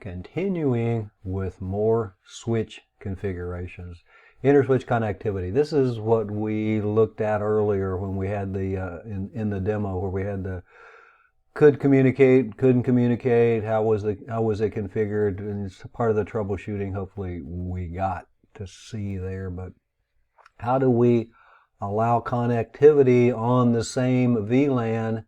continuing with more switch configurations. InterSwitch connectivity. This is what we looked at earlier when we had the in the demo where we had the could communicate, couldn't communicate, how was it configured, and it's part of the troubleshooting hopefully we got to see there. But how do we allow connectivity on the same VLAN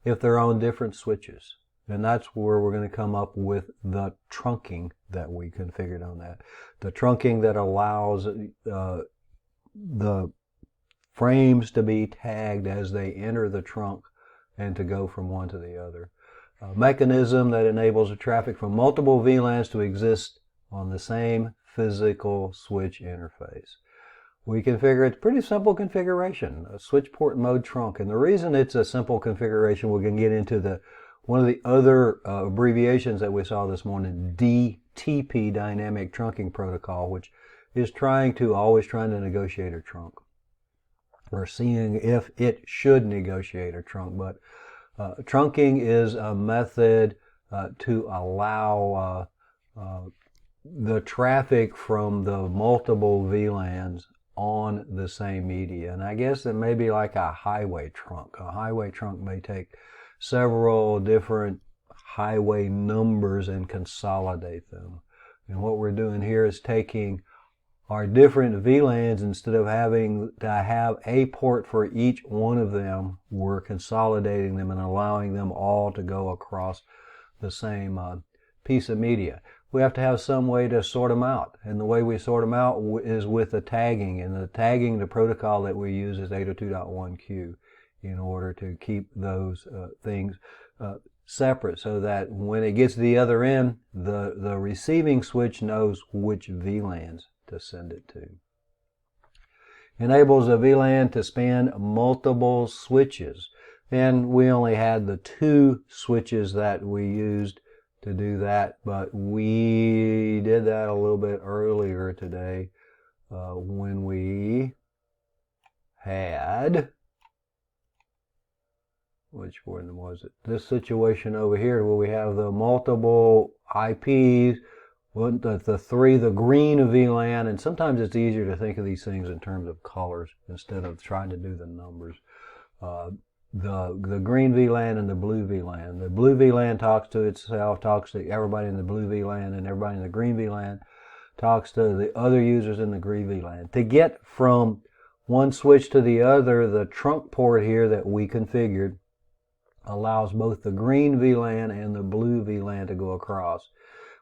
if they're on different switches? And that's where we're going to come up with the trunking that we configured on that. The trunking that allows the frames to be tagged as they enter the trunk and to go from one to the other. A mechanism that enables the traffic from multiple VLANs to exist on the same physical switch interface. We configure it, pretty simple configuration, a switch port mode trunk. And the reason it's a simple configuration, we're going to get into one of the other abbreviations that we saw this morning, DTP, Dynamic Trunking Protocol, which is always trying to negotiate a trunk. We're seeing if it should negotiate a trunk, but trunking is a method to allow the traffic from the multiple VLANs on the same media. And I guess it may be like a highway trunk. A highway trunk may take several different highway numbers and consolidate them. And what we're doing here is taking our different VLANs, instead of having to have a port for each one of them, we're consolidating them and allowing them all to go across the same piece of media. We have to have some way to sort them out. And the way we sort them out is with the tagging. And the protocol that we use is 802.1q. in order to keep those things separate, so that when it gets to the other end, the receiving switch knows which VLANs to send it to. Enables a VLAN to span multiple switches. And we only had the 2 switches that we used to do that, but we did that a little bit earlier today when we had, which one was it? This situation over here where we have the multiple IPs, the green VLAN, and sometimes it's easier to think of these things in terms of colors instead of trying to do the numbers. The green VLAN and the blue VLAN. The blue VLAN talks to itself, talks to everybody in the blue VLAN, and everybody in the green VLAN talks to the other users in the green VLAN. To get from one switch to the other, the trunk port here that we configured allows both the green VLAN and the blue VLAN to go across.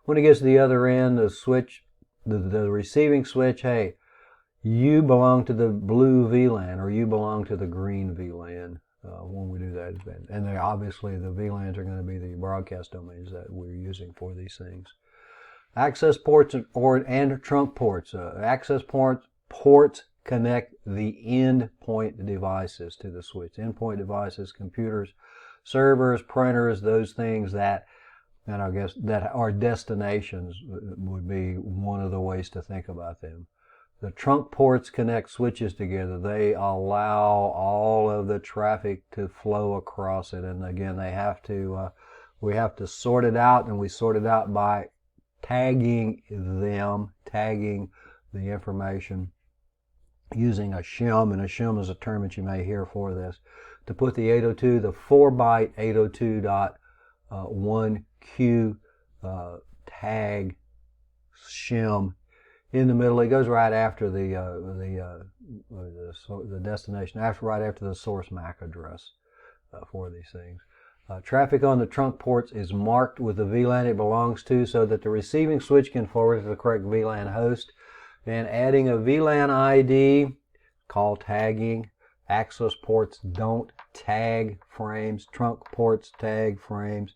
When it gets to the other end, the receiving switch, hey, you belong to the blue VLAN or you belong to the green VLAN when we do that. And obviously the VLANs are going to be the broadcast domains that we're using for these things. Access ports and trunk ports. Access ports connect the endpoint devices to the switch. Endpoint devices, computers, servers, printers, those things that I guess that are destinations would be one of the ways to think about them. The trunk ports connect switches together. They allow all of the traffic to flow across it. And again, we have to sort it out, and we sort it out by tagging the information using a shim, and a shim is a term that you may hear for this, to put the 4-byte 802.1q tag shim in the middle. It goes right after the destination, right after the source MAC address for these things. Traffic on the trunk ports is marked with the VLAN it belongs to, so that the receiving switch can forward to the correct VLAN host. And adding a VLAN ID, called tagging. Access ports don't tag frames. Trunk ports tag frames.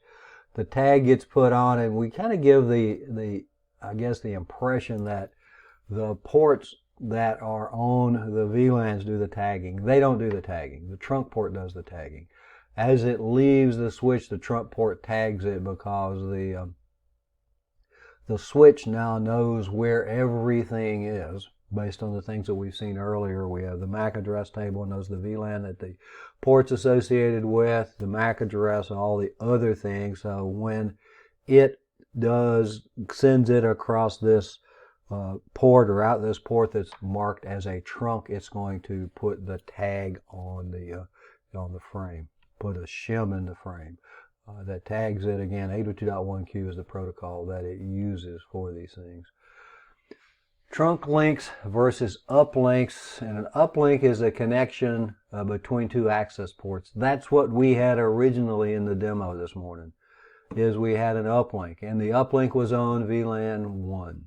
The tag gets put on, and we kind of give the impression that the ports that are on the VLANs do the tagging. They don't do the tagging. The trunk port does the tagging. As it leaves the switch, the trunk port tags it, because the switch now knows where everything is based on the things that we've seen earlier. We have the MAC address table, knows the VLAN that the port's associated with, the MAC address, and all the other things. So when it sends it across this port or out this port that's marked as a trunk, it's going to put the tag on the frame, put a shim in the frame that tags it. Again, 802.1q is the protocol that it uses for these things. Trunk links versus uplinks, and an uplink is a connection between two access ports. That's what we had originally in the demo this morning, is we had an uplink, and the uplink was on VLAN 1.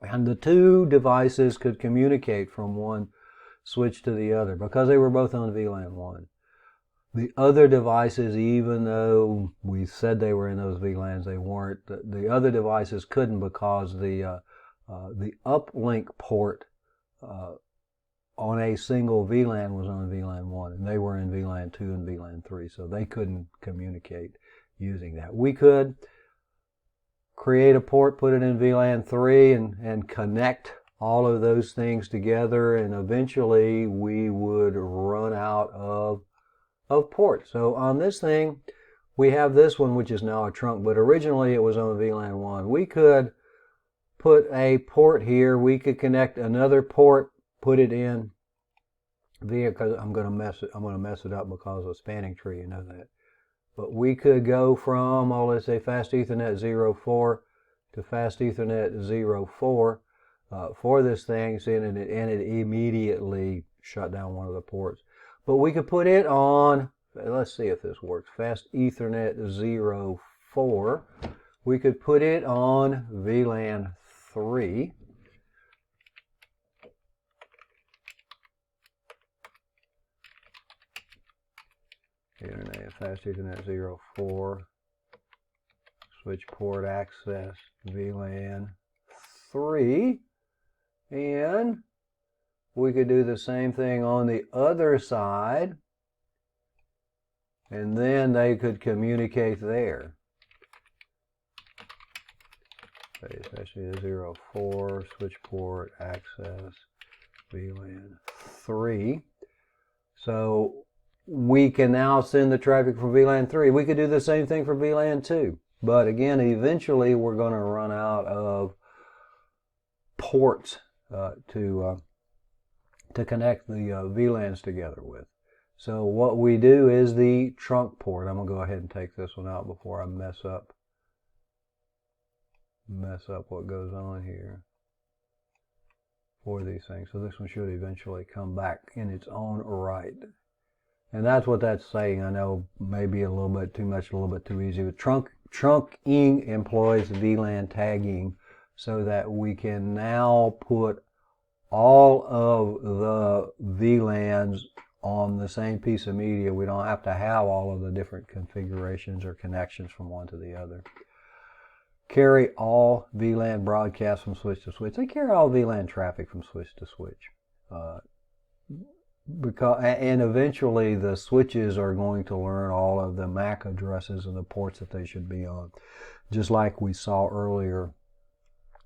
And the two devices could communicate from one switch to the other because they were both on VLAN 1. The other devices, even though we said they were in those VLANs, they weren't. The other devices couldn't because the uplink port on a single VLAN was on VLAN 1, and they were in VLAN 2 and VLAN 3, so they couldn't communicate using that. We could create a port, put it in VLAN 3, and connect all of those things together, and eventually we would run out of ports. So on this thing, we have this one, which is now a trunk, but originally it was on VLAN 1. We could put a port here. We could connect another port, put it in via, because I'm going to mess it up because of a spanning tree, you know that. But we could go from, let's say, Fast Ethernet 04 to Fast Ethernet 04 for this thing, and it immediately shut down one of the ports. But we could put it on, let's see if this works, Fast Ethernet 04. We could put it on VLAN 3. Internet, Fast Ethernet 04, switch port access, VLAN 3, and we could do the same thing on the other side, and then they could communicate there. Especially the 04, switch port access, VLAN 3. So we can now send the traffic from VLAN 3. We could do the same thing for VLAN 2. But again, eventually we're going to run out of ports to connect the VLANs together with. So what we do is the trunk port. I'm going to go ahead and take this one out before I mess up what goes on here for these things. So this one should eventually come back in its own right. And that's what that's saying. I know maybe a little bit too much, a little bit too easy. But trunking employs VLAN tagging so that we can now put all of the VLANs on the same piece of media. We don't have to have all of the different configurations or connections from one to the other. Carry all VLAN broadcasts from switch to switch. They carry all VLAN traffic from switch to switch. And eventually the switches are going to learn all of the MAC addresses and the ports that they should be on. Just like we saw earlier,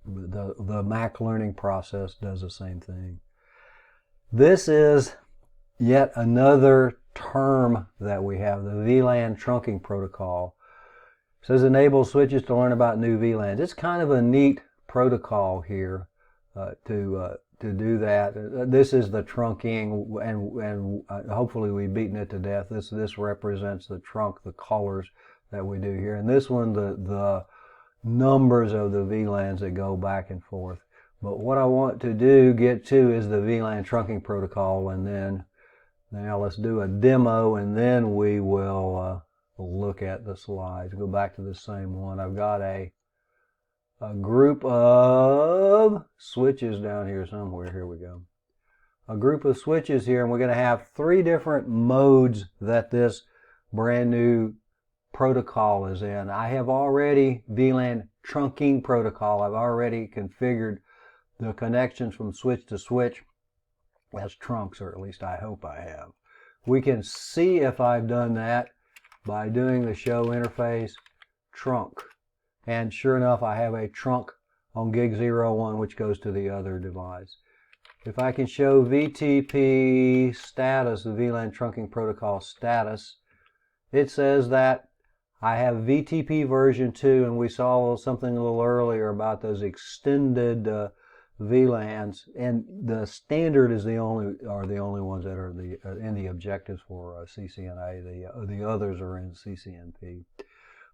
the MAC learning process does the same thing. This is yet another term that we have, the VLAN trunking protocol. It says enable switches to learn about new VLANs. It's kind of a neat protocol here to do that. This is the trunking, and hopefully we've beaten it to death. This represents the trunk, the colors that we do here, and this one the numbers of the VLANs that go back and forth. But what I want to get to is the VLAN trunking protocol, and then now let's do a demo, and then we will look at the slides. Go back to the same one. I've got a group of switches down here somewhere. Here we go. A group of switches here, and we're going to have 3 different modes that this brand new protocol is in. I have already VLAN trunking protocol. I've already configured the connections from switch to switch as trunks, or at least I hope I have. We can see if I've done that by doing the show interface trunk. And sure enough, I have a trunk on gig 01, which goes to the other device. If I can show VTP status, the VLAN trunking protocol status, it says that I have VTP version 2, and we saw something a little earlier about those extended VLANs, and the standard is the only ones that are in the objectives for CCNA. The others are in CCNP.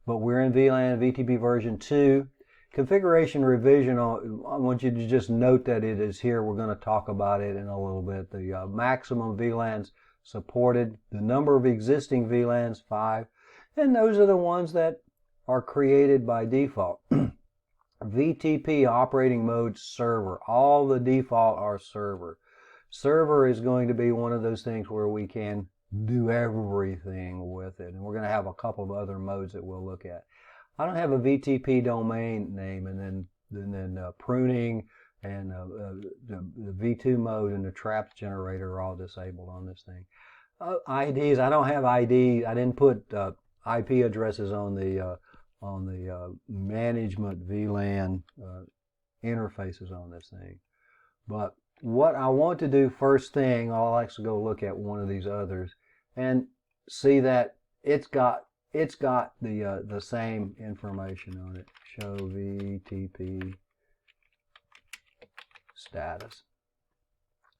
But we're in VLAN VTP version 2. Configuration revision, I want you to just note that it is here. We're going to talk about it in a little bit. The maximum VLANs supported, the number of existing VLANs, 5, and those are the ones that are created by default. VTP operating mode server, all the default are server. Server is going to be one of those things where we can do everything with it, and we're going to have a couple of other modes that we'll look at. I don't have a VTP domain name, and then pruning and the V2 mode and the traps generator are all disabled on this thing. IDs, I don't have IDs. I didn't put IP addresses on the management VLAN interfaces on this thing. But what I want to do first thing, I'll actually go look at one of these others and see that it's got the same information on it. Show VTP status.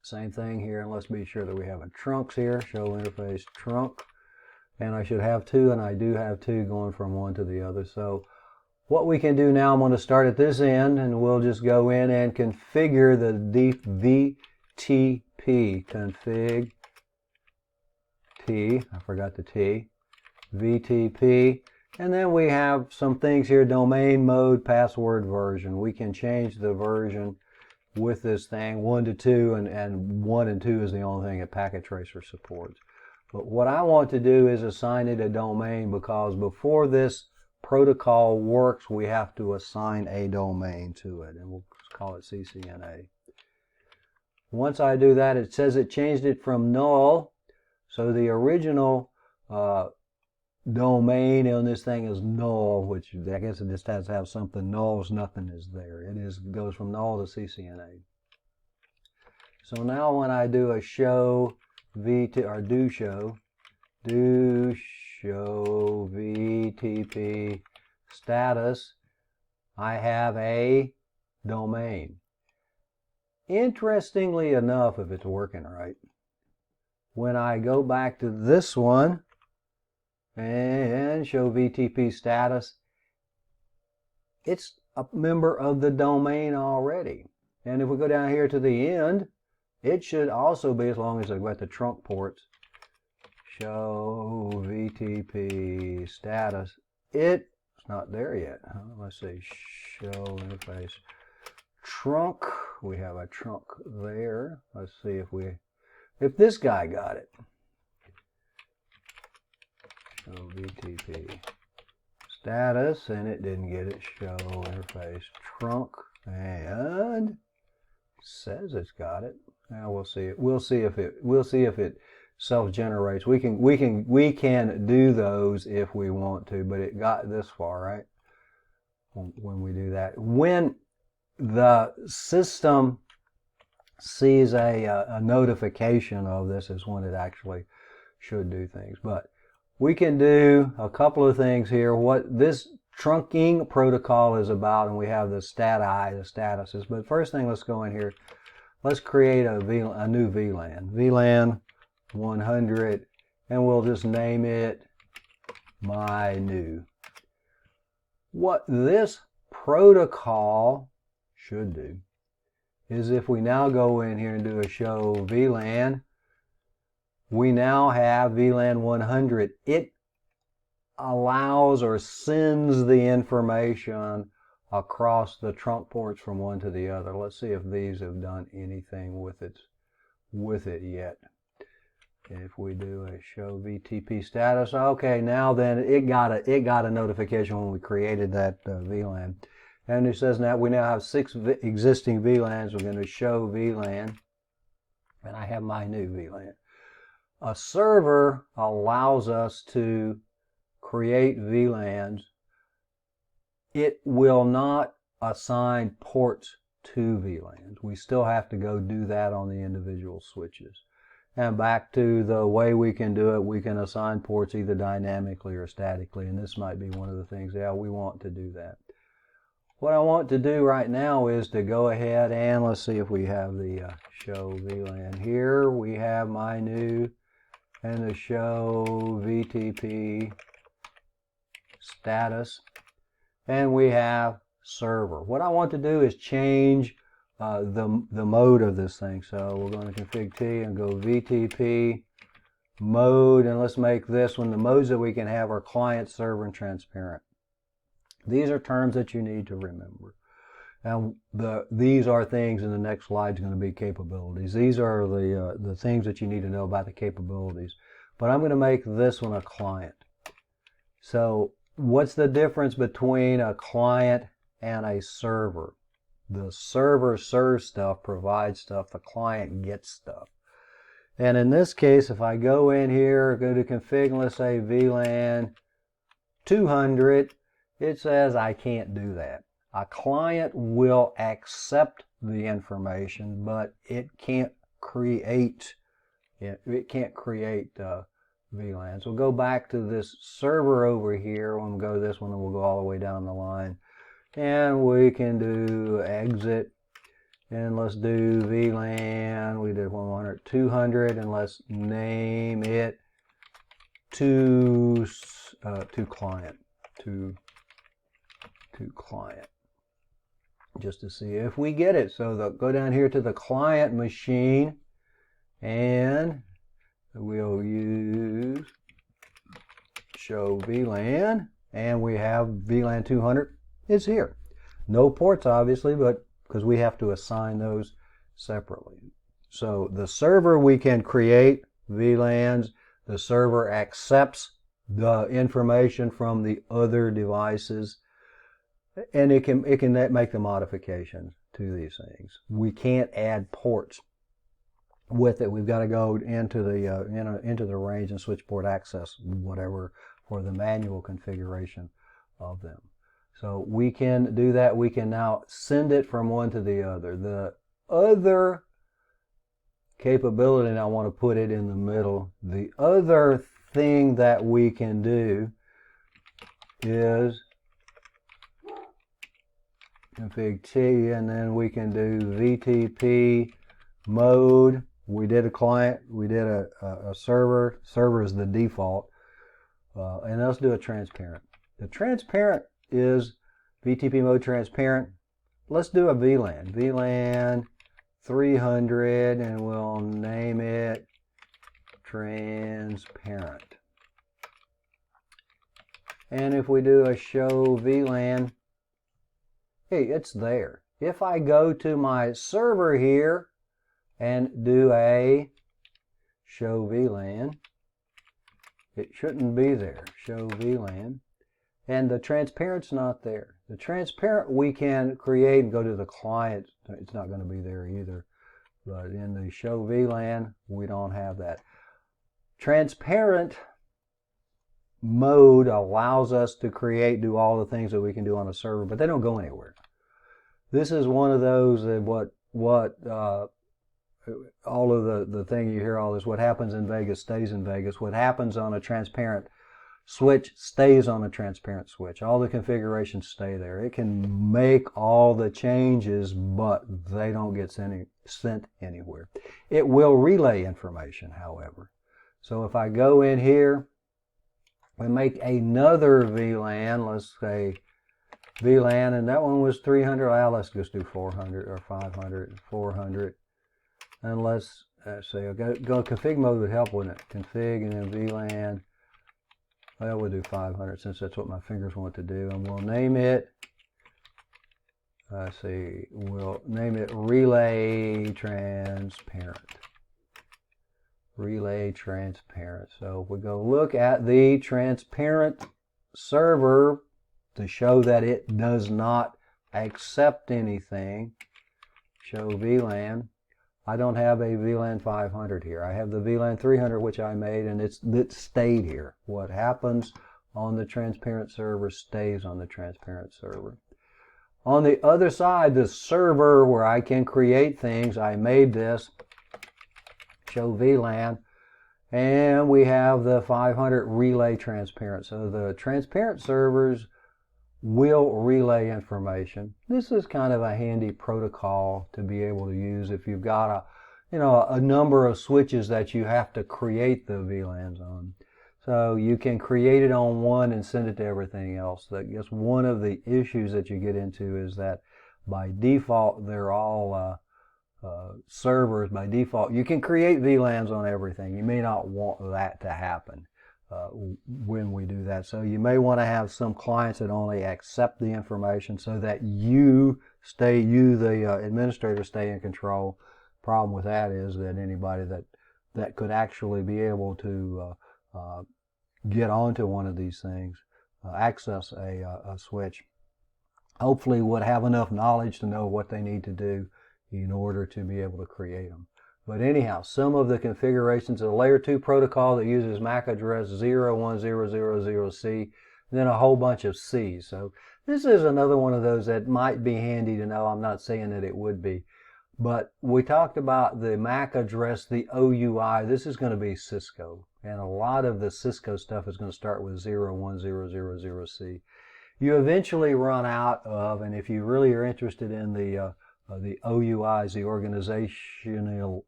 Same thing here, and let's be sure that we have a trunks here. Show interface trunk. And I should have 2, and I do have 2 going from one to the other. So what we can do now, I'm going to start at this end, and we'll just go in and configure the VTP. Config T, I forgot the T. VTP. And then we have some things here, domain mode, password version. We can change the version with this thing, 1 to 2, and 1 and 2 is the only thing that Packet Tracer supports. But what I want to do is assign it a domain, because before this protocol works, we have to assign a domain to it, and we'll call it CCNA. Once I do that, it says it changed it from null, so the original domain on this thing is null, which I guess it just has to have something. Null is nothing is there. It goes from null to CCNA. So now when I do a show do show VTP status, I have a domain. Interestingly enough, if it's working right, when I go back to this one and show VTP status, it's a member of the domain already. And if we go down here to the end, it should also be, as long as I've got the trunk ports, show VTP status. It's not there yet. Let's see, show interface trunk. We have a trunk there. Let's see if this guy got it. Show VTP status, and it didn't get it. Show interface trunk, and says it's got it. Now we'll see it. We'll see if it self-generates. We can do those if we want to, but it got this far, right? When we do that, when the system sees a notification of this, is when it actually should do things. But we can do a couple of things here. What this trunking protocol is about, and we have the the statuses. But first thing, let's go in here. Let's create a new VLAN. VLAN 100, and we'll just name it my new. What this protocol should do is, if we now go in here and do a show VLAN, we now have VLAN 100. It allows or sends the information across the trunk ports from one to the other. Let's see if these have done anything with it yet. If we do a show VTP status, okay, now then it got a notification when we created that VLAN, and it says now we now have 6 existing VLANs. We're going to show VLAN, and I have my new VLAN. A server allows us to create VLANs. It will not assign ports to VLANs. We still have to go do that on the individual switches. And back to the way we can do it, we can assign ports either dynamically or statically, and this might be one of the things, yeah, we want to do that. What I want to do right now is to go ahead and let's see if we have the show VLAN here. We have my new and the show VTP status, and we have server. What I want to do is change the mode of this thing. So we're going to config T and go VTP mode, and let's make this one. The modes that we can have are client, server, and transparent. These are terms that you need to remember. And these are things in the next slide is going to be capabilities. These are the things that you need to know about the capabilities. But I'm going to make this one a client. So what's the difference between a client and a server? The server serves stuff, provides stuff. The client gets stuff. And in this case, if I go in here, go to config, and let's say VLAN 200, it says I can't do that. A client will accept the information, but it can't create VLANs. We'll go back to this server over here. We'll go this one, and we'll go all the way down the line. And we can do exit, and let's do VLAN. We did 100, 200, and let's name it to client. To client, just to see if we get it. So go down here to the client machine, and we'll use show VLAN, and we have VLAN 200 is here. No ports, obviously, but because we have to assign those separately. So the server, we can create VLANs. The server accepts the information from the other devices, and it can make the modifications to these things. We can't add ports with it. We've got to go into the range and switch port access, whatever, for the manual configuration of them. So we can do that. We can now send it from one to the other. The other capability, and I want to put it in the middle, the other thing that we can do is config T, and then we can do VTP mode. We did a client, we did a server. Server is the default. And let's do a transparent. The transparent is VTP mode transparent. Let's do a VLAN. VLAN 300, and we'll name it transparent. And if we do a show VLAN, hey, it's there. If I go to my server here and do a show VLAN, it shouldn't be there. Show VLAN. And the transparent's not there. The transparent we can create and go to the client. It's not going to be there either. But in the show VLAN, we don't have that. Transparent mode allows us to do all the things that we can do on a server, but they don't go anywhere. This is one of those that all of the thing you hear all this, what happens in Vegas stays in Vegas. What happens on a transparent switch stays on a transparent switch. All the configurations stay there. It can make all the changes, but they don't get sent anywhere. It will relay information, however. So if I go in here and make another VLAN, let's say VLAN, and that one was 300. Well, let's just do 400 or 500, 400. And let's say, go config mode would help, wouldn't it? Config and then VLAN. Well, we'll do 500 since that's what my fingers want to do. And we'll name it, we'll name it Relay Transparent. Relay Transparent. So if we go look at the transparent server to show that it does not accept anything, show VLAN. I don't have a VLAN 500 here. I have the VLAN 300, which I made, and it stayed here. What happens on the transparent server stays on the transparent server. On the other side, the server where I can create things, I made this show VLAN, and we have the 500 relay transparent. So the transparent servers will relay information. This is kind of a handy protocol to be able to use if you've got a number of switches that you have to create the VLANs on. So you can create it on one and send it to everything else. I guess one of the issues that you get into is that by default they're all servers. By default you can create VLANs on everything. You may not want that to happen when we do that. So you may want to have some clients that only accept the information so that you, the administrator, stay in control. Problem with that is that anybody that could actually be able to get onto one of these things, access a switch, hopefully would have enough knowledge to know what they need to do in order to be able to create them. But anyhow, some of the configurations of the layer 2 protocol that uses MAC address 01000C, and then a whole bunch of C's. So this is another one of those that might be handy to know. I'm not saying that it would be. But we talked about the MAC address, the OUI. This is going to be Cisco. And a lot of the Cisco stuff is going to start with 01000C. You eventually run out of, and if you really are interested in the OUIs, the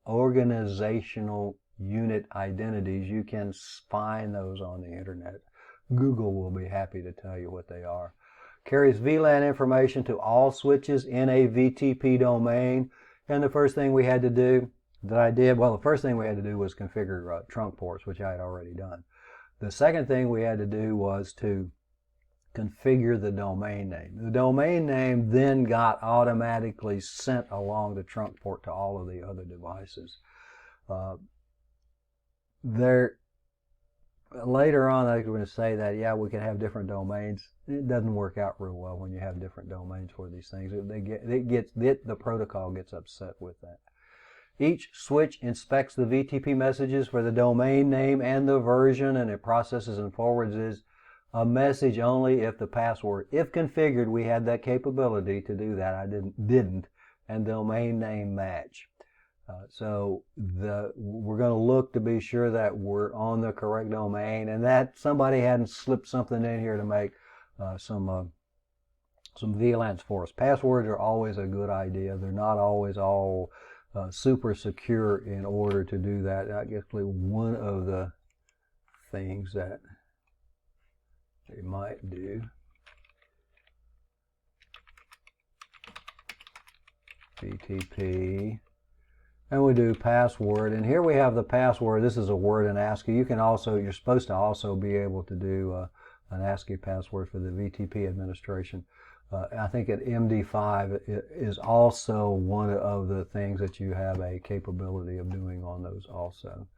organizational unit identities, you can find those on the internet. Google will be happy to tell you what they are. Carries VLAN information to all switches in a VTP domain. And the first thing we had to do, the first thing we had to do was configure trunk ports, which I had already done. The second thing we had to do was to configure the domain name. The domain name then got automatically sent along the trunk port to all of the other devices. Later on, I'm going to say that, yeah, we can have different domains. It doesn't work out real well when you have different domains for these things. The protocol gets upset with that. Each switch inspects the VTP messages for the domain name and the version, and it processes and forwards a message only if the password, if configured, we had that capability to do that. I didn't, and domain name match. So we're going to look to be sure that we're on the correct domain, and that somebody hadn't slipped something in here to make some VLANs for us. Passwords are always a good idea. They're not always all super secure in order to do that. I guess one of the things that they might do, VTP, and we do password, and here we have the password. This is a word in ASCII. You're supposed to also be able to do an ASCII password for the VTP administration. I think at MD5 is also one of the things that you have a capability of doing on those also.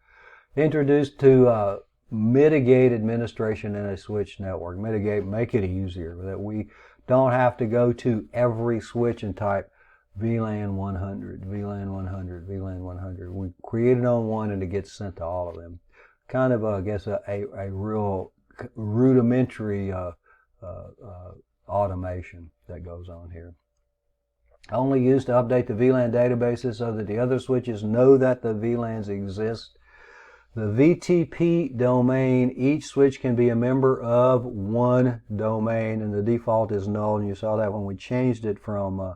Introduced to mitigate administration in a switch network. Mitigate, make it easier, that we don't have to go to every switch and type VLAN 100, VLAN 100, VLAN 100. We create it on one and it gets sent to all of them. Kind of, I guess, a real rudimentary automation that goes on here. Only used to update the VLAN databases so that the other switches know that the VLANs exist. The VTP domain, each switch can be a member of one domain, and the default is null. And you saw that when we changed it from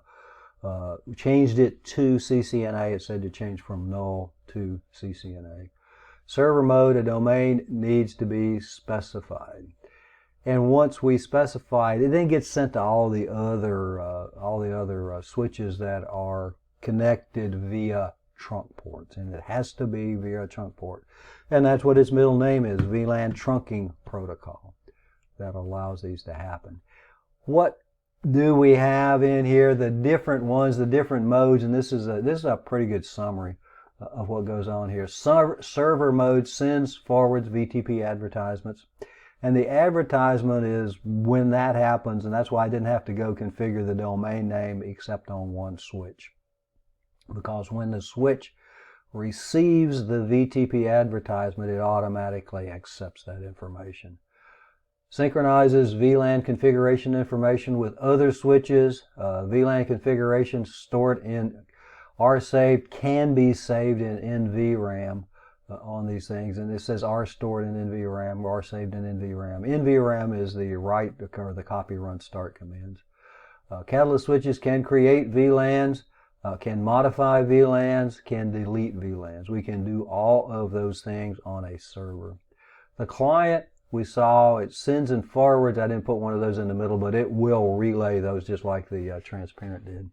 changed it to CCNA, it said to change from null to CCNA. Server mode, a domain needs to be specified. And once we specify it, it then gets sent to all the other switches that are connected via trunk ports, and it has to be via a trunk port. And that's what its middle name is, VLAN Trunking Protocol, that allows these to happen. What do we have in here? The different ones, the different modes, and this is a pretty good summary of what goes on here. Server mode sends, forwards VTP advertisements. And the advertisement is when that happens, and that's why I didn't have to go configure the domain name except on one switch. Because when the switch receives the VTP advertisement, it automatically accepts that information. Synchronizes VLAN configuration information with other switches. VLAN configuration stored in are saved, can be saved in NVRAM on these things. And it says are stored in NVRAM or are saved in NVRAM. NVRAM is the write or the copy run start commands. Catalyst switches can create VLANs, can modify VLANs, can delete VLANs. We can do all of those things on a server. The client, we saw, it sends and forwards. I didn't put one of those in the middle, but it will relay those just like the transparent did.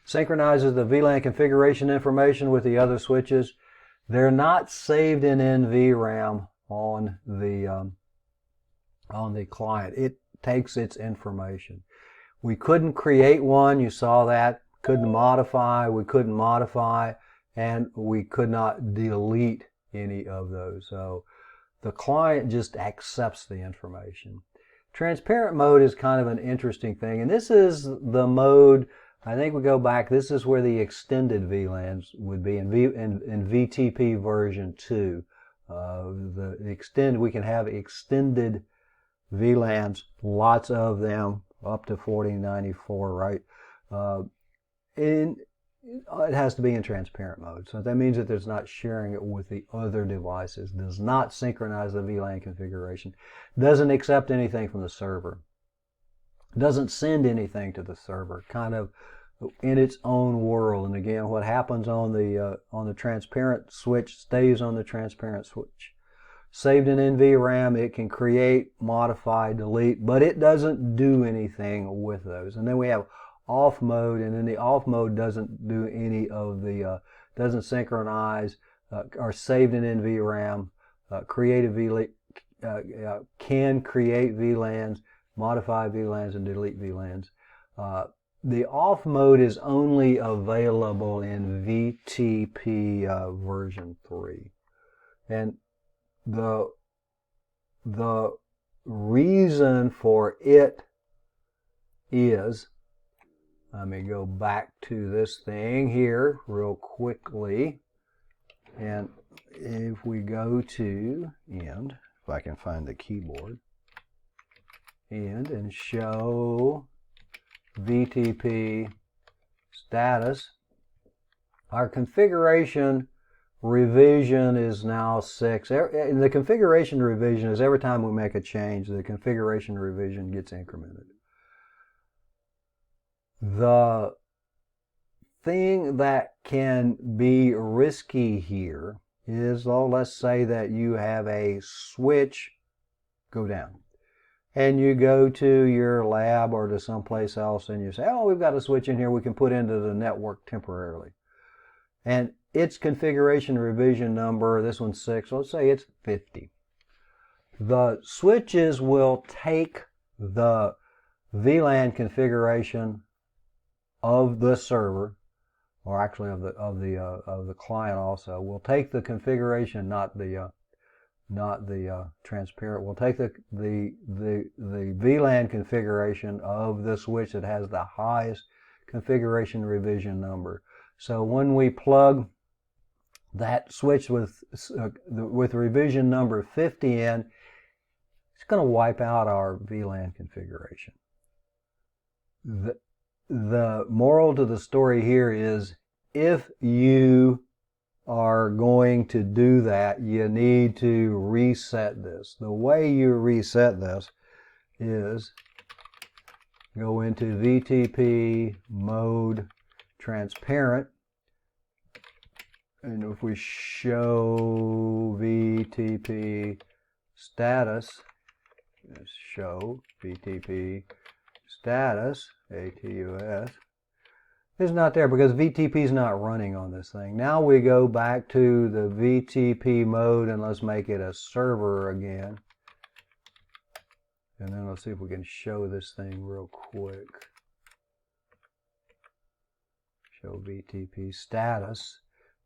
Synchronizes the VLAN configuration information with the other switches. They're not saved in NVRAM on the client. It takes its information. We couldn't create one, you saw that. Couldn't modify, we couldn't modify, and we could not delete any of those. So the client just accepts the information. Transparent mode is kind of an interesting thing, and this is the mode, I think we go back, this is where the extended VLANs would be in VTP version 2. We can have extended VLANs, lots of them, up to 4094, right? It has to be in transparent mode. So that means that there's not sharing it with the other devices, does not synchronize the VLAN configuration, doesn't accept anything from the server, doesn't send anything to the server, kind of in its own world. And again, what happens on the transparent switch stays on the transparent switch. Saved in NVRAM, it can create, modify, delete, but it doesn't do anything with those. And then we have off mode, and then the off mode doesn't do any of the, doesn't synchronize, are saved in NVRAM, can create VLANs, modify VLANs, and delete VLANs. The off mode is only available in VTP version 3. And the reason for it is, let me go back to this thing here real quickly, and if we go to end, if I can find the keyboard, end and show VTP status, our configuration revision is now 6. The configuration revision is every time we make a change, the configuration revision gets incremented. The thing that can be risky here is, well, let's say that you have a switch go down, and you go to your lab or to someplace else and you say, oh, we've got a switch in here we can put into the network temporarily. And its configuration revision number, this one's 6, let's say it's 50. The switches will take the VLAN configuration of the server, or actually of the client also. We'll take the configuration, not the transparent. We'll take the VLAN configuration of the switch that has the highest configuration revision number. So when we plug that switch with revision number 50 in, it's going to wipe out our VLAN configuration. The moral to the story here is, if you are going to do that, you need to reset this. The way you reset this is go into VTP mode transparent, and if we show VTP status, let's show VTP status, ATUS, it's not there because VTP is not running on this thing. Now we go back to the VTP mode and let's make it a server again. And then let's see if we can show this thing real quick. Show VTP status.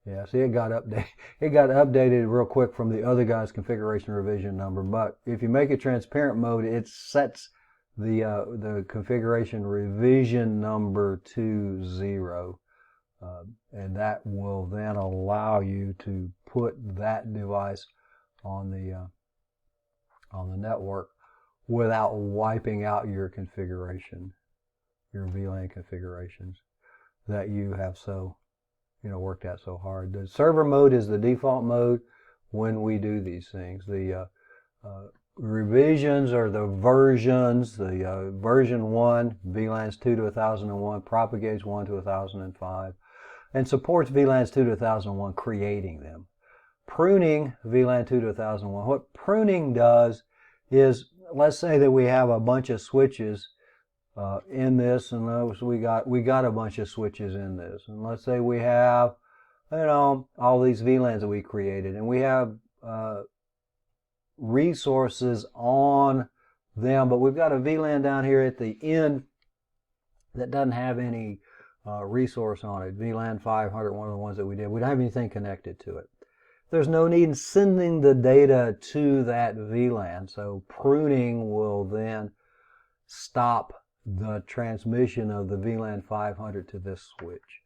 Yeah, see, it got updated. It got updated real quick from the other guy's configuration revision number. But if you make it transparent mode, it sets the configuration revision number to 0, and that will then allow you to put that device on the network without wiping out your configuration, your VLAN configurations that you have so worked out so hard. The server mode is the default mode when we do these things. The revisions or the versions, the version 1, VLANs 2 to 1001, propagates 1 to 1005, and supports VLANs 2 to 1001, creating them. Pruning VLAN 2 to 1001. What pruning does is, let's say that we have a bunch of switches in this, and we got a bunch of switches in this, and let's say we have, all these VLANs that we created, and we have resources on them, but we've got a VLAN down here at the end that doesn't have any resource on it. VLAN 500, one of the ones that we did. We don't have anything connected to it. There's no need in sending the data to that VLAN, so pruning will then stop the transmission of the VLAN 500 to this switch,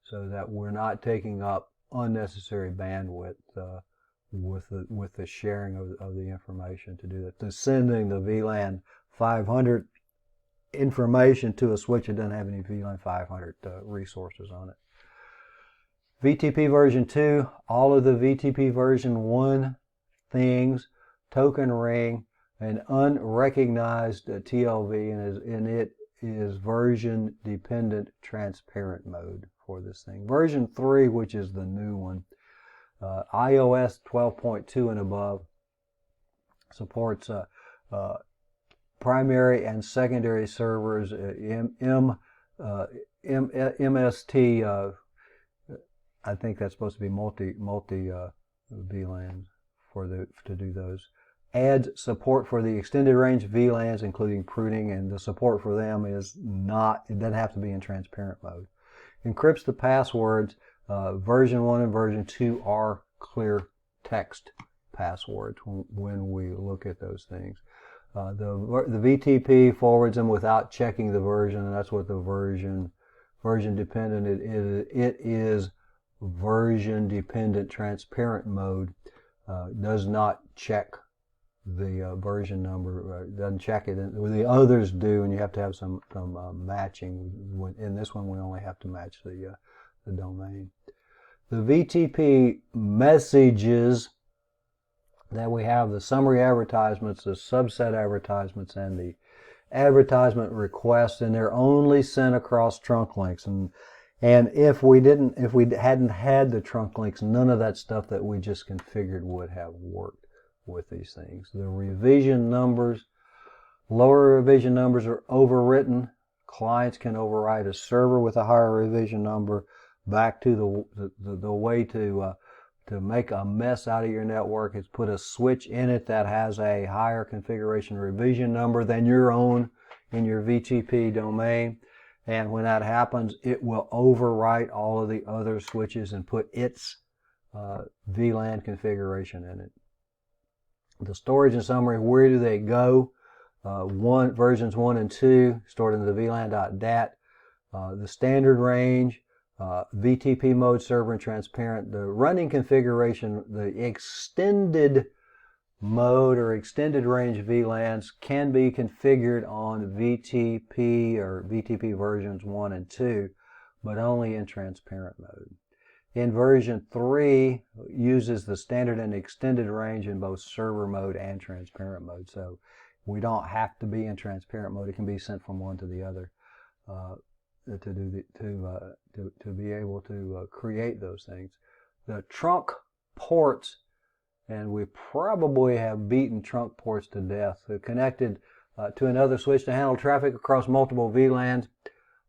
so that we're not taking up unnecessary bandwidth with the sharing of the information to do that. To sending the VLAN 500 information to a switch that doesn't have any VLAN 500 resources on it. VTP version 2, all of the VTP version 1 things, token ring, an unrecognized TLV, and it is version dependent transparent mode for this thing. Version 3, which is the new one, iOS 12.2 and above, supports primary and secondary servers, MST. I think that's supposed to be multi VLANs to do those. Adds support for the extended range VLANs, including pruning, and the support for them it doesn't have to be in transparent mode. Encrypts the passwords. Version 1 and version 2 are clear text passwords when we look at those things. The VTP forwards them without checking the version, and that's what the version dependent. It is version dependent transparent mode. Does not check the version number, doesn't check it. The others do, and you have to have some matching. In this one, we only have to match the domain. The VTP messages that we have, the summary advertisements, the subset advertisements, and the advertisement requests, and they're only sent across trunk links. And if we hadn't had the trunk links, none of that stuff that we just configured would have worked with these things. The revision numbers, lower revision numbers are overwritten. Clients can override a server with a higher revision number back to the way to make a mess out of your network is put a switch in it that has a higher configuration revision number than your own in your VTP domain. And when that happens, it will overwrite all of the other switches and put its VLAN configuration in it. The storage and summary, where do they go? Versions 1 and 2 stored in the VLAN.dat. The standard range, VTP mode, server, and transparent. The running configuration, the extended mode or extended range VLANs can be configured on VTP or VTP versions 1 and 2, but only in transparent mode. In version 3, uses the standard and extended range in both server mode and transparent mode. So we don't have to be in transparent mode. It can be sent from one to the other to be able to create those things. The trunk ports, and we probably have beaten trunk ports to death. They're connected to another switch to handle traffic across multiple VLANs.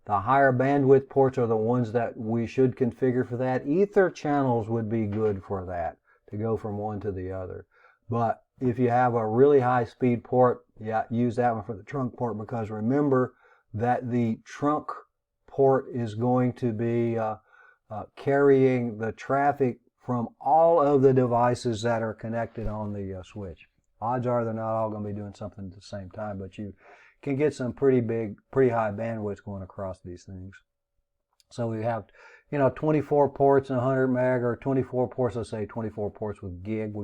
The higher bandwidth ports are the ones that we should configure for that. Ether channels would be good for that, to go from one to the other. But if you have a really high speed port, yeah, use that one for the trunk port, because remember that the trunk port is going to be carrying the traffic from all of the devices that are connected on the switch. Odds are they're not all going to be doing something at the same time, but you can get some pretty high bandwidth going across these things. So we have, 24 ports and 100 meg, or 24 ports, let's say 24 ports with gig.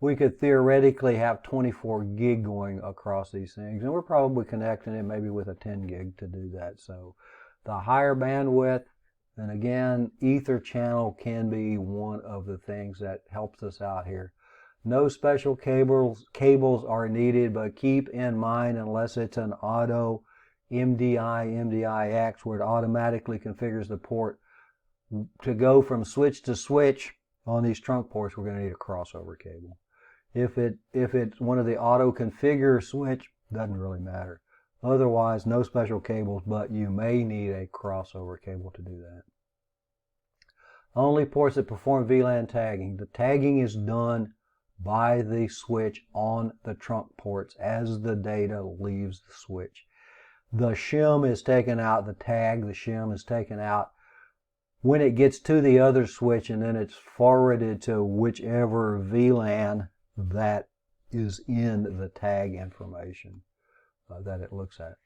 We could theoretically have 24 gig going across these things, and we're probably connecting it maybe with a 10 gig to do that. So the higher bandwidth, And again, ether channel can be one of the things that helps us out here. No special cables are needed, but keep in mind, unless it's an auto MDI/MDIX where it automatically configures the port, to go from switch to switch on these trunk ports, we're going to need a crossover cable. If it's one of the auto configure switch, doesn't really matter. Otherwise, no special cables, but you may need a crossover cable to do that. Only ports that perform VLAN tagging. The tagging is done by the switch on the trunk ports as the data leaves the switch. The shim is taken out, the shim is taken out when it gets to the other switch, and then it's forwarded to whichever VLAN that is in the tag information that it looks at.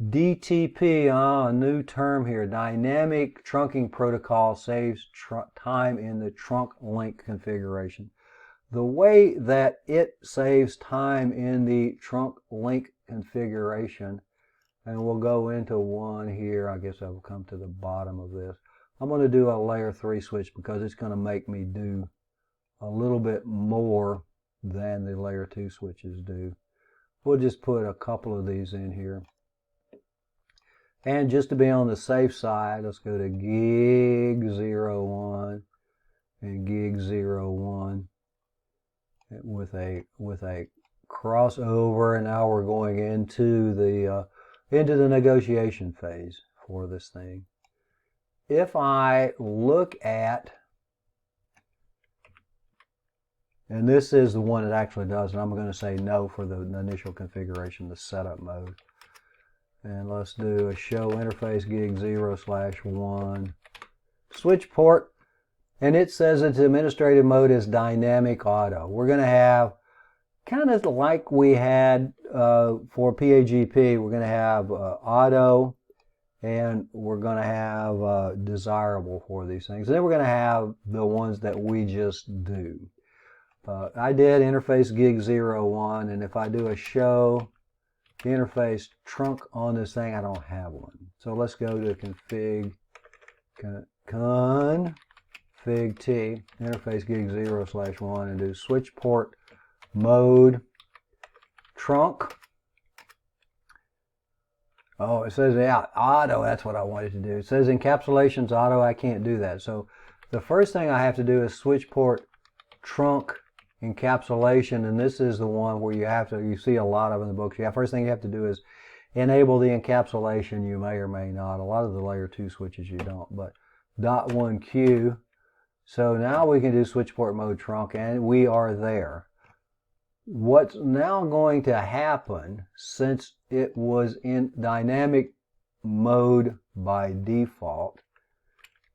DTP, a new term here, Dynamic Trunking Protocol, saves time in the trunk link configuration. The way that it saves time in the trunk link configuration, and we'll go into one here, I guess I will come to the bottom of this. I'm going to do a layer 3 switch because it's going to make me do a little bit more than the layer 2 switches do. We'll just put a couple of these in here. And just to be on the safe side, let's go to gig 01 and gig 01 with a crossover, and now we're going into the negotiation phase for this thing. If I look at, and this is the one that actually does, and I'm going to say no for the initial configuration, the setup mode. And let's do a show interface gig 0/1 switch port, and it says its administrative mode is dynamic auto. We're going to have kind of like we had for PAGP, we're going to have auto, and we're going to have desirable for these things. And then we're going to have the ones that we just do. I did interface gig 01, and if I do a show interface trunk on this thing, I don't have one. So let's go to config T, interface gig 0/1, and do switch port mode trunk. Oh, it says auto, that's what I wanted to do. It says encapsulations auto, I can't do that. So the first thing I have to do is switch port trunk encapsulation, and this is the one where you see a lot of in the books. First thing you have to do is enable the encapsulation. You may or may not. A lot of the layer 2 switches you don't, but .1Q. So now we can do switch port mode trunk, and we are there. What's now going to happen, since it was in dynamic mode by default,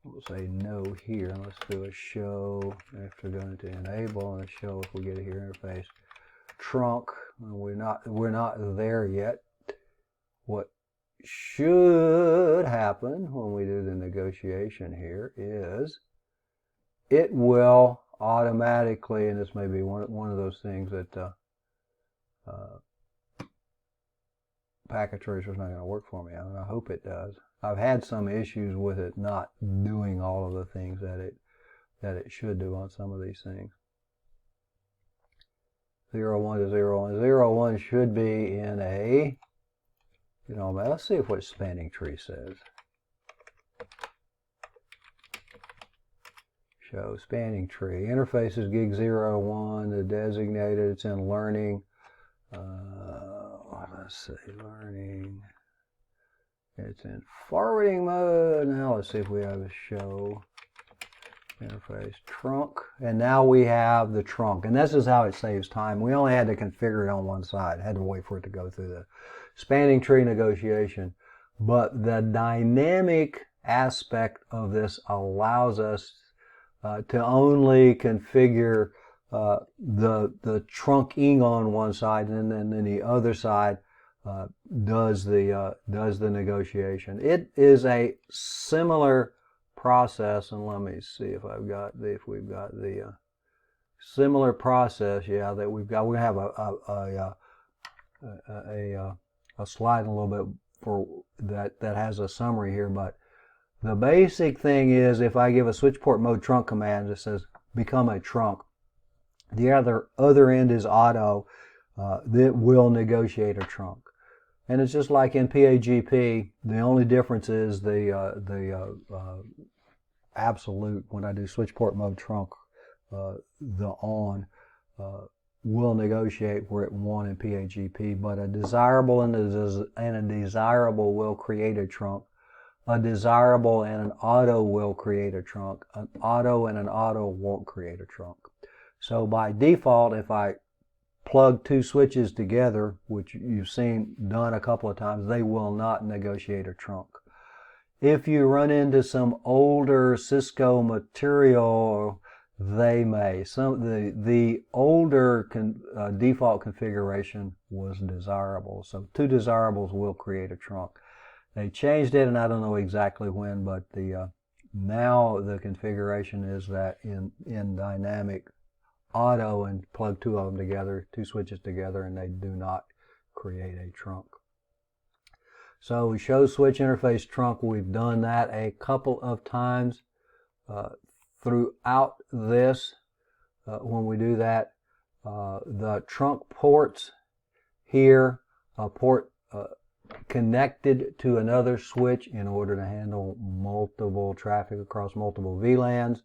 we'll say no here. Let's do a show after going to enable, and a show if we get it here, interface trunk. We're not there yet. What should happen when we do the negotiation here is it will automatically, and this may be one of those things that Packet Tracer is not going to work for me. I hope it does. I've had some issues with it not doing all of the things that it should do on some of these things. 01 to 01. 01 should be in a, let's see what spanning tree says. Show spanning tree. Interface is gig 01, the designated, it's in learning. Let's see, learning. It's in forwarding mode. Now let's see if we have a show interface trunk. And now we have the trunk. And this is how it saves time. We only had to configure it on one side. I had to wait for it to go through the spanning tree negotiation. But the dynamic aspect of this allows us to only configure the trunking on one side, and then the other side does the negotiation. It is a similar process, and let me see if we've got the similar process. Yeah, that we've got. We have a slide in a little bit for that has a summary here, but The basic thing is if I give a switch port mode trunk command that says become a trunk, the other end is auto, that will negotiate a trunk. And it's just like in PAGP, the only difference is the absolute, when I do switch port mode trunk, the on will negotiate where it 1 in PAGP, but a desirable and a desirable will create a trunk. A desirable and an auto will create a trunk. An auto and an auto won't create a trunk. So by default, if I plug two switches together, which you've seen done a couple of times, they will not negotiate a trunk. If you run into some older Cisco material, they may. The older default configuration was desirable, so two desirables will create a trunk. They changed it, and I don't know exactly when, but now the configuration is that in dynamic auto and plug two of them together, two switches together, and they do not create a trunk. So we show switch interface trunk. We've done that a couple of times throughout this. When we do that, the trunk ports here, a port connected to another switch in order to handle multiple traffic across multiple VLANs.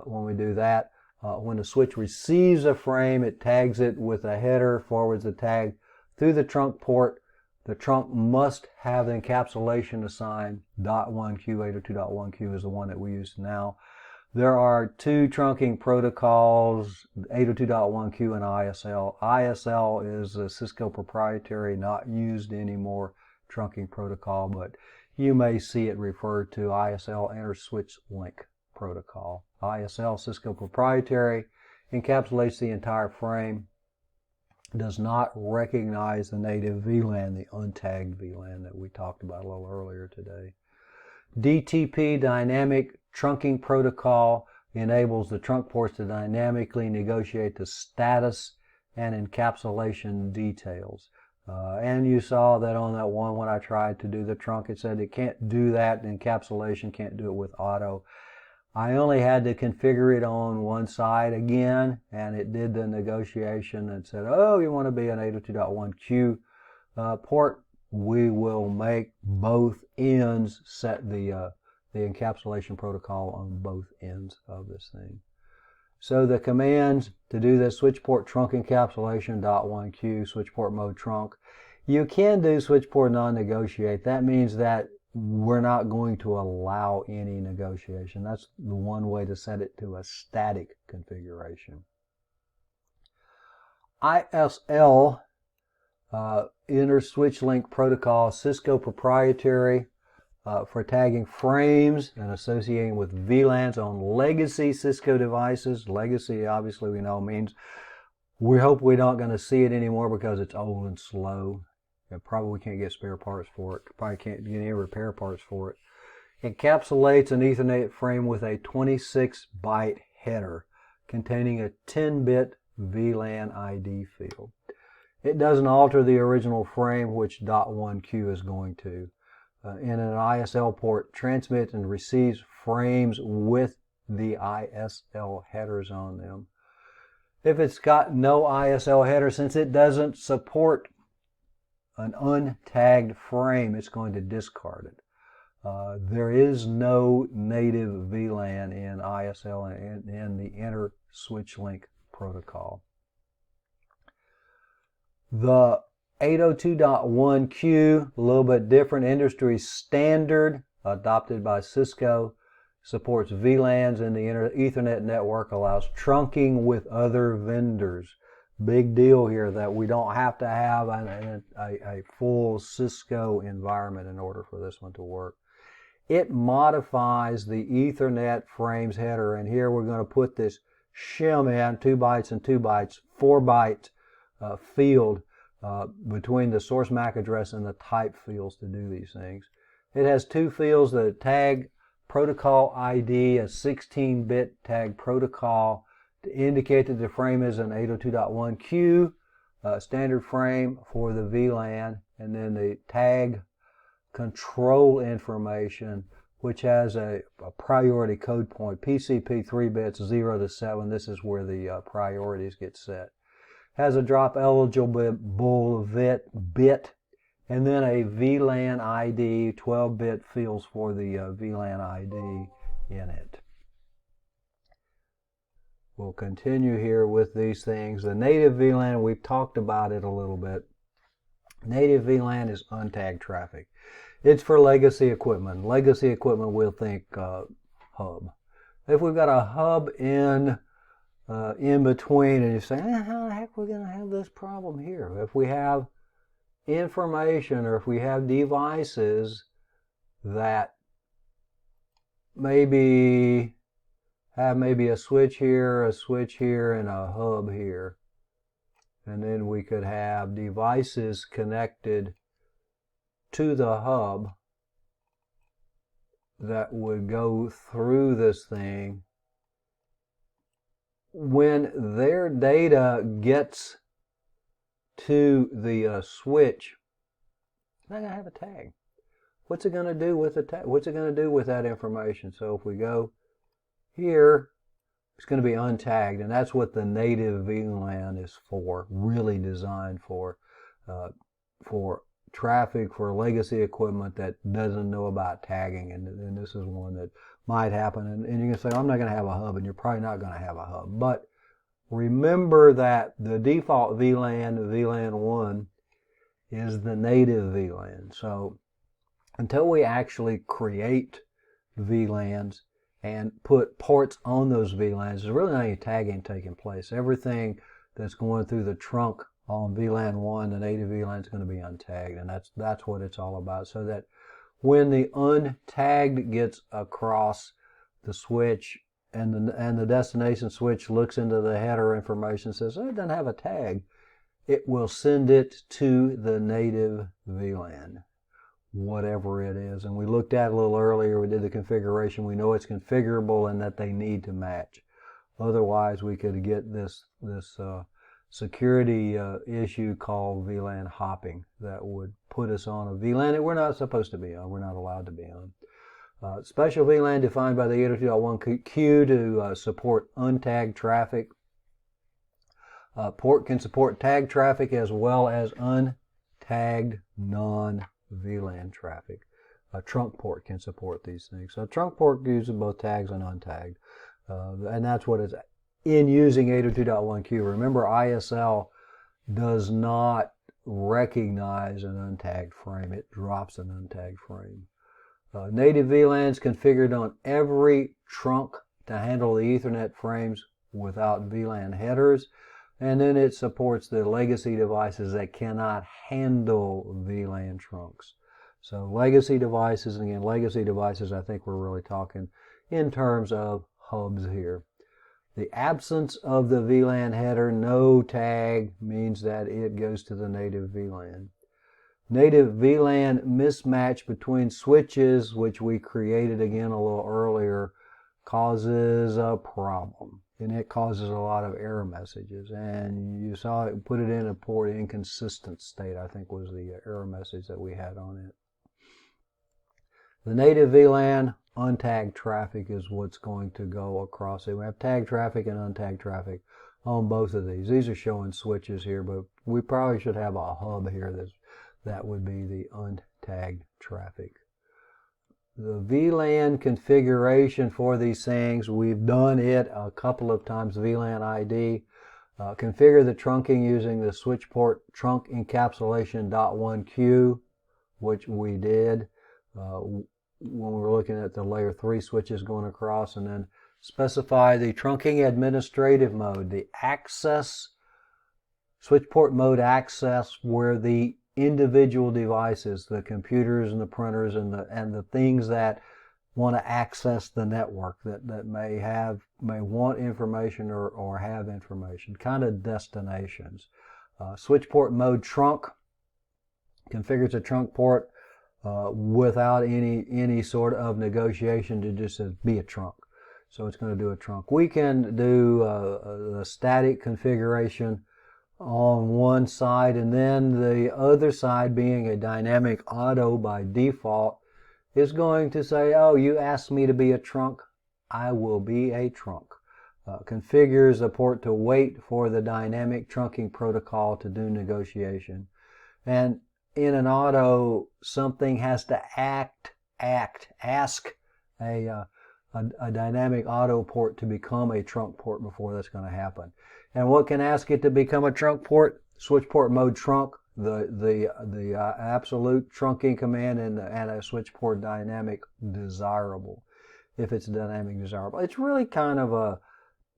When we do that, when the switch receives a frame, it tags it with a header, forwards the tag through the trunk port. The trunk must have the encapsulation assigned. .1Q, 802.1Q is the one that we use now. There are two trunking protocols, 802.1Q and ISL. ISL is a Cisco proprietary, not used anymore trunking protocol, but you may see it referred to ISL InterSwitchLink protocol. ISL, Cisco proprietary, encapsulates the entire frame, does not recognize the native VLAN, the untagged VLAN that we talked about a little earlier today. DTP, Dynamic Trunking Protocol, enables the trunk ports to dynamically negotiate the status and encapsulation details. And you saw that on that one when I tried to do the trunk, it said it can't do that, the encapsulation can't do it with auto. I only had to configure it on one side again, and it did the negotiation and said, oh, you want to be an 802.1Q port? We will make both ends, set the encapsulation protocol on both ends of this thing. So the commands to do this: switch port trunk encapsulation .1Q, switch port mode trunk. You can do switch port non-negotiate. That means that we're not going to allow any negotiation. That's the one way to set it to a static configuration. ISL, InterSwitchLink protocol, Cisco proprietary, for tagging frames and associating with VLANs on legacy Cisco devices. Legacy, obviously, we know means we hope we're not going to see it anymore because it's old and slow. Probably can't get spare parts for it. Probably can't get any repair parts for it. Encapsulates an Ethernet frame with a 26-byte header containing a 10-bit VLAN ID field. It doesn't alter the original frame, which .1Q is going to. In an ISL port, transmits and receives frames with the ISL headers on them. If it's got no ISL header, since it doesn't support an untagged frame, it's going to discard it. There is no native VLAN in ISL and in the InterSwitchLink protocol. The 802.1Q, a little bit different industry standard adopted by Cisco, supports VLANs in the Ethernet network, allows trunking with other vendors. Big deal here that we don't have to have a full Cisco environment in order for this one to work. It modifies the Ethernet frames header, and here we're going to put this shim in, 2 bytes and 2 bytes, 4-byte field between the source MAC address and the type fields to do these things. It has two fields, the tag protocol ID, a 16-bit tag protocol, to indicate that the frame is an 802.1Q standard frame for the VLAN, and then the tag control information, which has a priority code point, PCP 3 bits 0 to 7. This is where the priorities get set. Has a drop eligible bit, and then a VLAN ID, 12-bit fields for the VLAN ID in it. We'll continue here with these things. The native VLAN, we've talked about it a little bit. Native VLAN is untagged traffic. It's for legacy equipment. Legacy equipment, we'll think hub. If we've got a hub in between, and you say, how the heck are we going to have this problem here? If we have information, or if we have devices that maybe have a switch here, and a hub here. And then we could have devices connected to the hub that would go through this thing. When their data gets to the switch, they're going to have a tag. What's it going to do with the tag? What's it going to do with that information? So if we go here, it's going to be untagged, and that's what the native VLAN is for, really designed for traffic for legacy equipment that doesn't know about tagging, and this is one that might happen. And you can say, I'm not going to have a hub, and you're probably not going to have a hub. But remember that the default VLAN, VLAN 1, is the native VLAN. So until we actually create VLANs and put ports on those VLANs, there's really not any tagging taking place. Everything that's going through the trunk on VLAN 1, the native VLAN, is going to be untagged, and that's what it's all about. So that when the untagged gets across the switch and the destination switch looks into the header information and says, oh, it doesn't have a tag, it will send it to the native VLAN, whatever it is. And we looked at it a little earlier, we did the configuration. We know it's configurable and that they need to match. Otherwise, we could get this security issue called VLAN hopping that would put us on a VLAN that we're not supposed to be on, we're not allowed to be on. Special VLAN defined by the 802.1q to support untagged traffic. Port can support tagged traffic as well as untagged non-VLAN traffic. A trunk port can support these things. So a trunk port uses both tags and untagged. And that's what it's in using 802.1q. Remember, ISL does not recognize an untagged frame. It drops an untagged frame. Native VLANs configured on every trunk to handle the Ethernet frames without VLAN headers. And then it supports the legacy devices that cannot handle VLAN trunks. So legacy devices, and again, legacy devices, I think we're really talking in terms of hubs here. The absence of the VLAN header, no tag, means that it goes to the native VLAN. Native VLAN mismatch between switches, which we created again a little earlier, causes a problem. And it causes a lot of error messages. And you saw it, put it in a port inconsistent state, I think was the error message that we had on it. The native VLAN untagged traffic is what's going to go across it. We have tagged traffic and untagged traffic on both of these. These are showing switches here, but we probably should have a hub here that would be the untagged traffic. The VLAN configuration for these things, we've done it a couple of times. VLAN ID. Configure the trunking using the switch port trunk encapsulation .1q, which we did when we were looking at the layer 3 switches going across, and then specify the trunking administrative mode, the access, switch port mode access, where the individual devices, the computers and the printers and the things that want to access the network that may want information or have information, kind of destinations. Switch port mode trunk configures a trunk port without any sort of negotiation to just be a trunk. So it's going to do a trunk. We can do a static configuration on one side, and then the other side being a dynamic auto by default is going to say, oh, you asked me to be a trunk, I will be a trunk. Configures the port to wait for the dynamic trunking protocol to do negotiation. And in an auto, something has to ask a dynamic auto port to become a trunk port before that's going to happen. And what can ask it to become a trunk port? Switch port mode trunk, the absolute trunking command, and a switch port dynamic desirable. If it's dynamic desirable, it's really kind of a,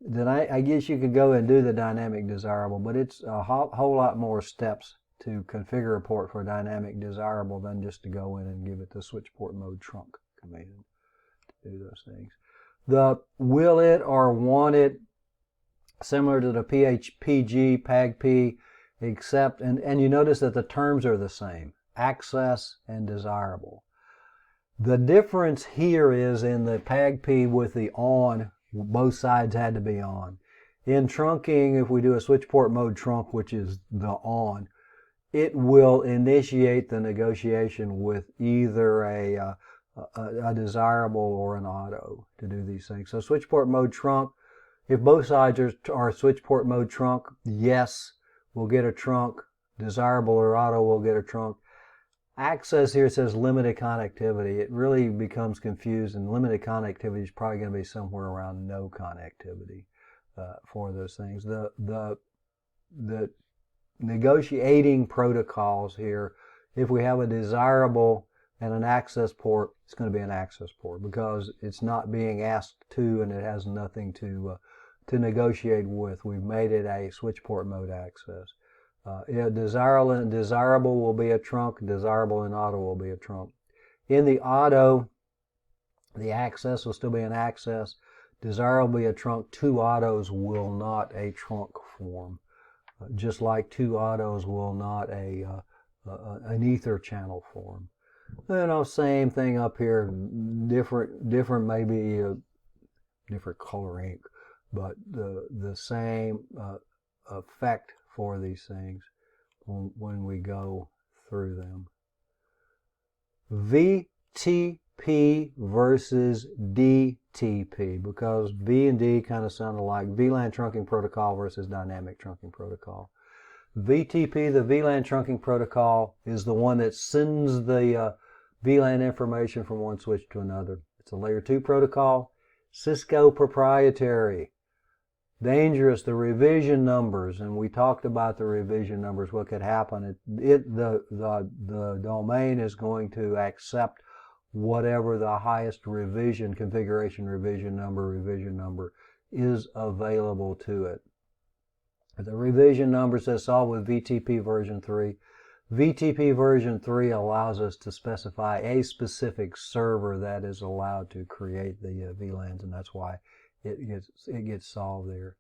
then I guess you could go and do the dynamic desirable, but it's a whole lot more steps to configure a port for dynamic desirable than just to go in and give it the switch port mode trunk command to do those things. The will it or want it, similar to the PHPG, PAGP, except, and you notice that the terms are the same, access and desirable. The difference here is in the PAGP with the on, both sides had to be on. In trunking, if we do a switch port mode trunk, which is the on, it will initiate the negotiation with either a desirable or an auto to do these things. So switch port mode trunk, if both sides are switch port mode trunk, yes, we'll get a trunk. Desirable or auto, we'll get a trunk. Access here says limited connectivity. It really becomes confused, and limited connectivity is probably going to be somewhere around no connectivity for those things. The negotiating protocols here, if we have a desirable and an access port, it's going to be an access port because it's not being asked to, and it has nothing to negotiate with. We've made it a switch port mode access. Desirable will be a trunk. Desirable and auto will be a trunk. In the auto, the access will still be an access. Desirable will be a trunk. Two autos will not a trunk form. Just like two autos will not an ether channel form. Same thing up here. Different maybe different color ink, but the same effect for these things when we go through them. VTP versus DTP, because V and D kind of sound alike. VLAN trunking protocol versus dynamic trunking protocol. VTP, the VLAN trunking protocol, is the one that sends the VLAN information from one switch to another. It's a layer 2 protocol, Cisco proprietary. Dangerous, the revision numbers, and we talked about the revision numbers, what could happen. The domain is going to accept whatever the highest revision, configuration revision number is available to it. The revision number says solve with VTP version 3. VTP version 3 allows us to specify a specific server that is allowed to create the VLANs, and that's why it gets solved there.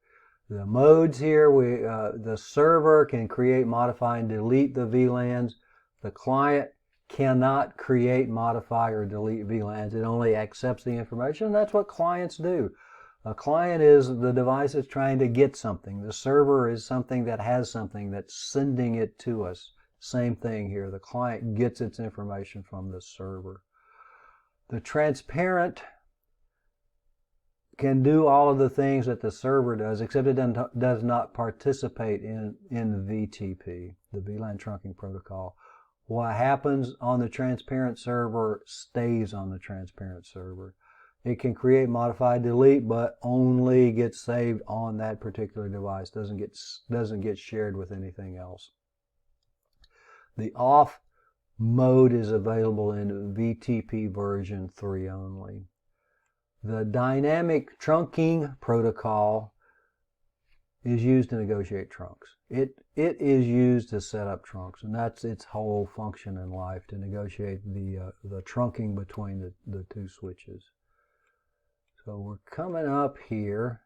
The modes here, the server can create, modify, and delete the VLANs. The client cannot create, modify, or delete VLANs. It only accepts the information. That's what clients do. A client is the device that's trying to get something. The server is something that has something that's sending it to us. Same thing here. The client gets its information from the server. The transparent can do all of the things that the server does, except it does not participate in VTP, the VLAN trunking protocol. What happens on the transparent server stays on the transparent server. It can create, modify, delete, but only gets saved on that particular device. Doesn't get shared with anything else. The off mode is available in VTP version 3 only. The dynamic trunking protocol is used to negotiate trunks. It is used to set up trunks, and that's its whole function in life, to negotiate the trunking between the two switches. So we're coming up here